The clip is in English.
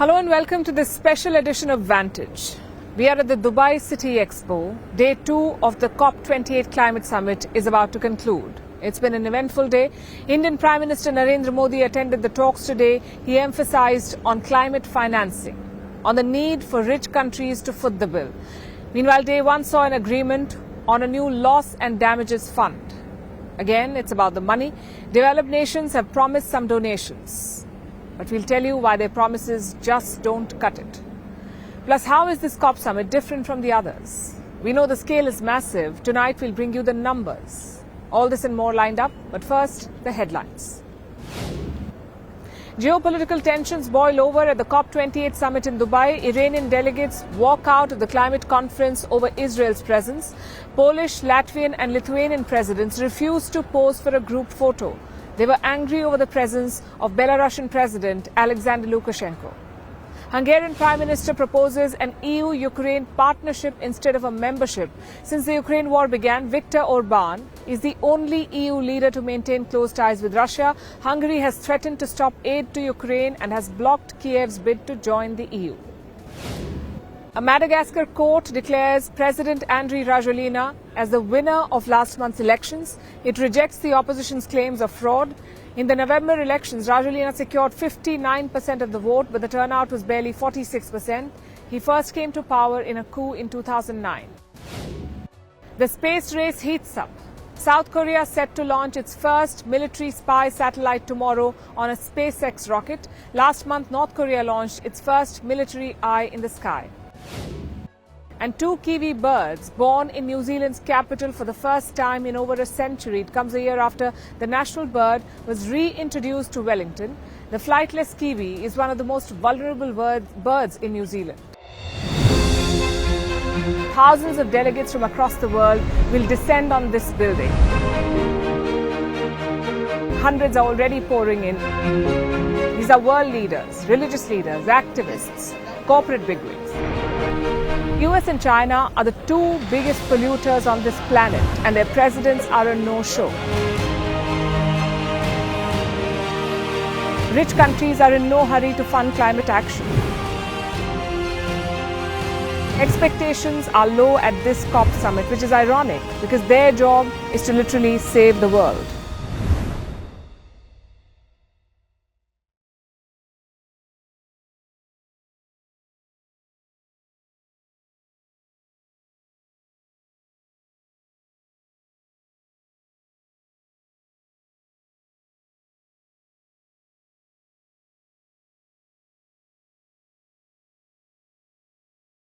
Hello and welcome to this special edition of Vantage. We are at the Dubai City Expo. Day 2 of the COP28 Climate Summit is about to conclude. It's been an eventful day. Indian Prime Minister Narendra Modi attended the talks today. He emphasized on climate financing, on the need for rich countries to foot the bill. Meanwhile, Day 1 saw an agreement on a new loss and damages fund. Again, it's about the money. Developed nations have promised some donations. But we'll tell you why their promises just don't cut it. Plus, how is this COP summit different from the others? We know the scale is massive. Tonight, we'll bring you the numbers. All this and more lined up, but first, the headlines. Geopolitical tensions boil over at the COP28 summit in Dubai. Iranian delegates walk out of the climate conference over Israel's presence. Polish, Latvian and Lithuanian presidents refused to pose for a group photo. They were angry over the presence of Belarusian President Alexander Lukashenko. Hungarian Prime Minister proposes an EU-Ukraine partnership instead of a membership. Since the Ukraine war began, Viktor Orban is the only EU leader to maintain close ties with Russia. Hungary has threatened to stop aid to Ukraine and has blocked Kiev's bid to join the EU. A Madagascar court declares President Andry Rajoelina as the winner of last month's elections. It rejects the opposition's claims of fraud. In the November elections, Rajoelina secured 59% of the vote, but the turnout was barely 46%. He first came to power in a coup in 2009. The space race heats up. South Korea set to launch its first military spy satellite tomorrow on a SpaceX rocket. Last month, North Korea launched its first military eye in the sky. And 2 kiwi birds born in New Zealand's capital for the first time in over a century. It comes a year after the national bird was reintroduced to Wellington. The flightless kiwi is one of the most vulnerable birds in New Zealand. Thousands of delegates from across the world will descend on this building. Hundreds are already pouring in. These are world leaders, religious leaders, activists, corporate bigwigs. US and China are the 2 biggest polluters on this planet, and their presidents are a no-show. Rich countries are in no hurry to fund climate action. Expectations are low at this COP summit, which is ironic because their job is to literally save the world.